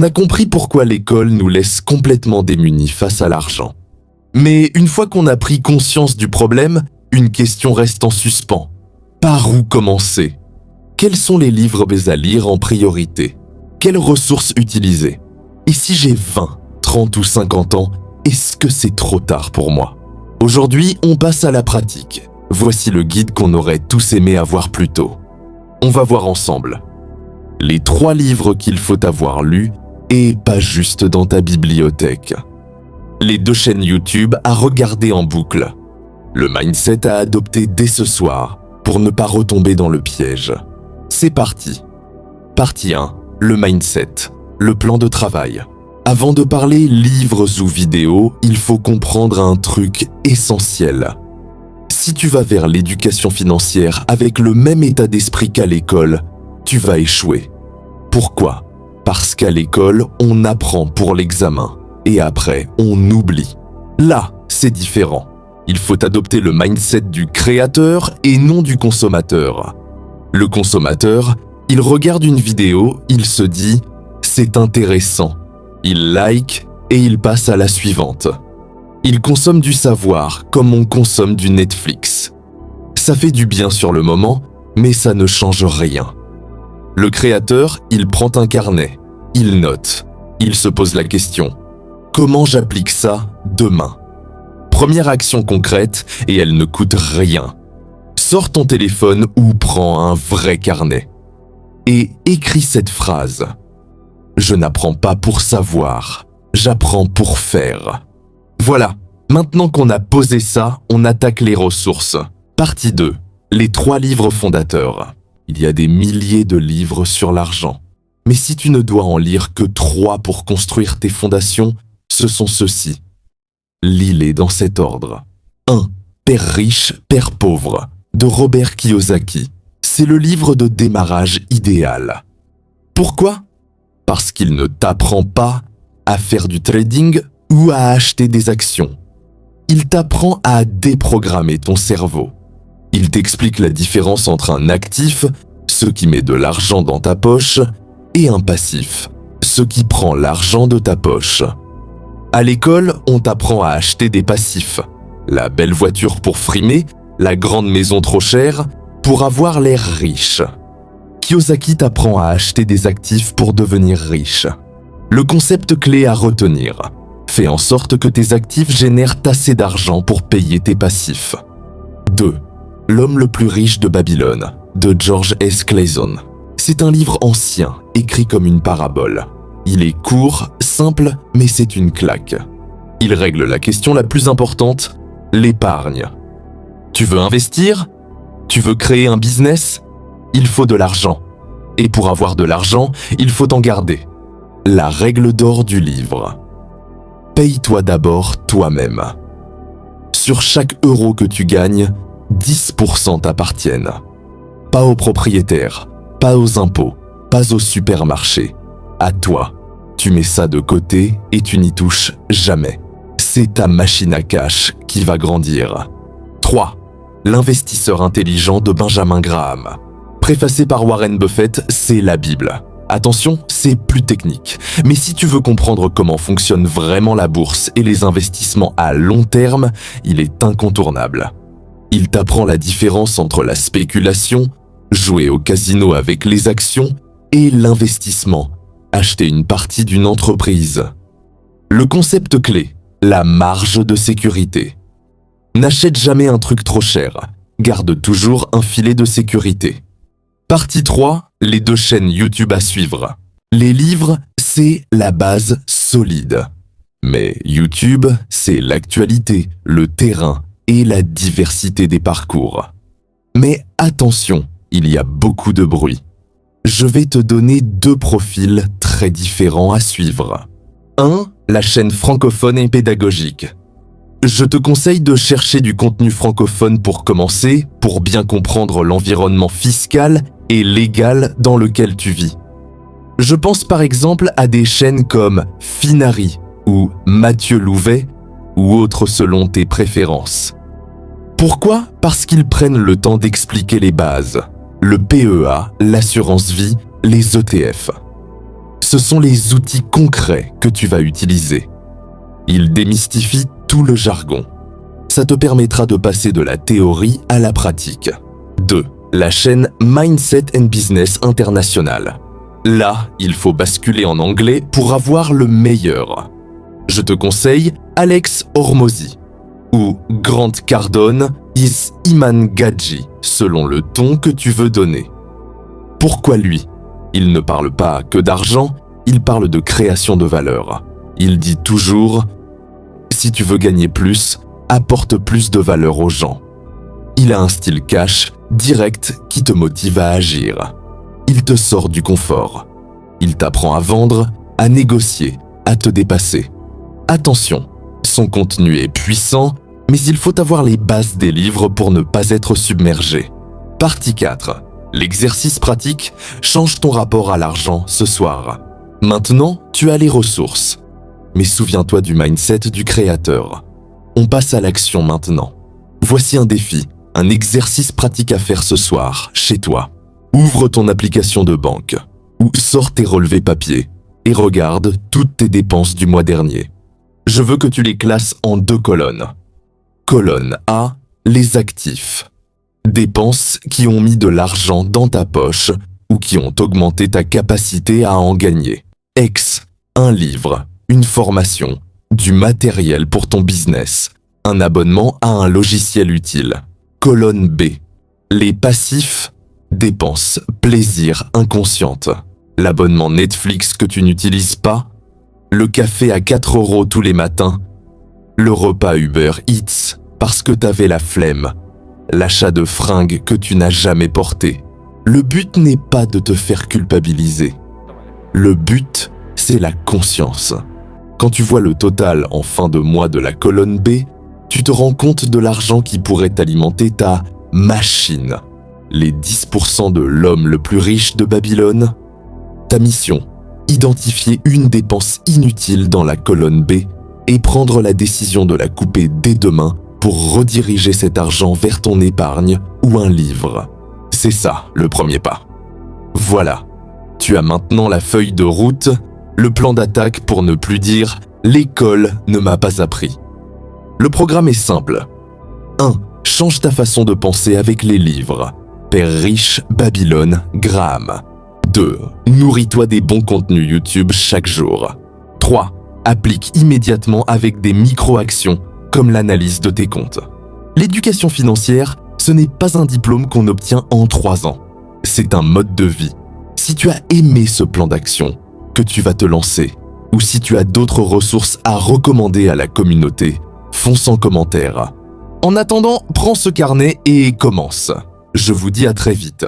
a compris pourquoi l'école nous laisse complètement démunis face à l'argent. Mais une fois qu'on a pris conscience du problème, une question reste en suspens. Par où commencer? Quels sont les livres à lire en priorité? Quelles ressources utiliser? Et si j'ai 20, 30 ou 50 ans, est-ce que c'est trop tard pour moi? Aujourd'hui, on passe à la pratique. Voici le guide qu'on aurait tous aimé avoir plus tôt. On va voir ensemble les 3 livres qu'il faut avoir lus et pas juste dans ta bibliothèque. Les 2 chaînes YouTube à regarder en boucle. Le mindset à adopter dès ce soir pour ne pas retomber dans le piège. C'est parti. Partie 1. Le mindset. Le plan de travail. Avant de parler livres ou vidéos, il faut comprendre un truc essentiel. Si tu vas vers l'éducation financière avec le même état d'esprit qu'à l'école, tu vas échouer. Pourquoi? Parce qu'à l'école, on apprend pour l'examen et après, on oublie. Là, c'est différent. Il faut adopter le mindset du créateur et non du consommateur. Le consommateur, il regarde une vidéo, il se dit « c'est intéressant ». Il like et il passe à la suivante. Il consomme du savoir comme on consomme du Netflix. Ça fait du bien sur le moment, mais ça ne change rien. Le créateur, il prend un carnet, il note, il se pose la question « Comment j'applique ça demain ?» Première action concrète et elle ne coûte rien. Sors ton téléphone ou prends un vrai carnet et écris cette phrase. Je n'apprends pas pour savoir, j'apprends pour faire. Voilà, maintenant qu'on a posé ça, on attaque les ressources. Partie 2, les 3 livres fondateurs. Il y a des milliers de livres sur l'argent. Mais si tu ne dois en lire que 3 pour construire tes fondations, ce sont ceux-ci. Lis-les dans cet ordre. 1. Père riche, Père pauvre, de Robert Kiyosaki. C'est le livre de démarrage idéal. Pourquoi? Parce qu'il ne t'apprend pas à faire du trading ou à acheter des actions. Il t'apprend à déprogrammer ton cerveau. Il t'explique la différence entre un actif, ce qui met de l'argent dans ta poche, et un passif, ce qui prend l'argent de ta poche. À l'école, on t'apprend à acheter des passifs. La belle voiture pour frimer, la grande maison trop chère, pour avoir l'air riche. Kiyosaki t'apprend à acheter des actifs pour devenir riche. Le concept clé à retenir. Fais en sorte que tes actifs génèrent assez d'argent pour payer tes passifs. 2. L'homme le plus riche de Babylone, de George S. Clason. C'est un livre ancien, écrit comme une parabole. Il est court, simple, mais c'est une claque. Il règle la question la plus importante, l'épargne. Tu veux investir? Tu veux créer un business? Il faut de l'argent. Et pour avoir de l'argent, il faut en garder. La règle d'or du livre. Paye-toi d'abord toi-même. Sur chaque euro que tu gagnes, 10% t'appartiennent. Pas aux propriétaires, pas aux impôts, pas au supermarché. À toi. Tu mets ça de côté et tu n'y touches jamais. C'est ta machine à cash qui va grandir. 3. L'investisseur intelligent de Benjamin Graham. Préfacé par Warren Buffett, c'est la Bible. Attention, c'est plus technique. Mais si tu veux comprendre comment fonctionne vraiment la bourse et les investissements à long terme, il est incontournable. Il t'apprend la différence entre la spéculation, jouer au casino avec les actions, et l'investissement, acheter une partie d'une entreprise. Le concept clé, la marge de sécurité. N'achète jamais un truc trop cher, garde toujours un filet de sécurité. Partie 3, les 2 chaînes YouTube à suivre. Les livres, c'est la base solide. Mais YouTube, c'est l'actualité, le terrain et la diversité des parcours. Mais attention, il y a beaucoup de bruit. Je vais te donner 2 profils très différents à suivre. 1. La chaîne francophone et pédagogique. Je te conseille de chercher du contenu francophone pour commencer, pour bien comprendre l'environnement fiscal et légal dans lequel tu vis. Je pense par exemple à des chaînes comme Finari ou Mathieu Louvet ou autres selon tes préférences. Pourquoi? Parce qu'ils prennent le temps d'expliquer les bases, le PEA, l'assurance vie, les ETF. Ce sont les outils concrets que tu vas utiliser. Ils démystifient tout le jargon. Ça te permettra de passer de la théorie à la pratique. 2. La chaîne Mindset and Business International. Là, il faut basculer en anglais pour avoir le meilleur. Je te conseille Alex Hormozy ou Grant Cardone is Iman Gadzhi, selon le ton que tu veux donner. Pourquoi lui? Il ne parle pas que d'argent, il parle de création de valeur. Il dit toujours « Si tu veux gagner plus, apporte plus de valeur aux gens ». Il a un style cash, direct, qui te motive à agir. Il te sort du confort. Il t'apprend à vendre, à négocier, à te dépasser. Attention, son contenu est puissant, mais il faut avoir les bases des livres pour ne pas être submergé. Partie 4. L'exercice pratique change ton rapport à l'argent ce soir. Maintenant, tu as les ressources. Mais souviens-toi du mindset du créateur. On passe à l'action maintenant. Voici un défi, un exercice pratique à faire ce soir, chez toi. Ouvre ton application de banque ou sors tes relevés papier et regarde toutes tes dépenses du mois dernier. Je veux que tu les classes en 2 colonnes. Colonne A, les actifs. Dépenses qui ont mis de l'argent dans ta poche ou qui ont augmenté ta capacité à en gagner. Ex, un livre, une formation, du matériel pour ton business, un abonnement à un logiciel utile. Colonne B, les passifs, dépenses, plaisirs inconscientes. L'abonnement Netflix que tu n'utilises pas, le café à 4 € tous les matins, le repas Uber Eats parce que t'avais la flemme, l'achat de fringues que tu n'as jamais portées. Le but n'est pas de te faire culpabiliser. Le but, c'est la conscience. Quand tu vois le total en fin de mois de la colonne B, tu te rends compte de l'argent qui pourrait alimenter ta machine. Les 10% de l'homme le plus riche de Babylone. Ta mission, identifier une dépense inutile dans la colonne B et prendre la décision de la couper dès demain pour rediriger cet argent vers ton épargne ou un livre. C'est ça, le premier pas. Voilà, tu as maintenant la feuille de route, le plan d'attaque pour ne plus dire « l'école ne m'a pas appris ». Le programme est simple. 1. Change ta façon de penser avec les livres. Père riche, Babylone, Graham. 2. Nourris-toi des bons contenus YouTube chaque jour. 3. Applique immédiatement avec des micro-actions comme l'analyse de tes comptes. L'éducation financière, ce n'est pas un diplôme qu'on obtient en 3 ans. C'est un mode de vie. Si tu as aimé ce plan d'action, que tu vas te lancer, ou si tu as d'autres ressources à recommander à la communauté, fonce en commentaire. En attendant, prends ce carnet et commence. Je vous dis à très vite.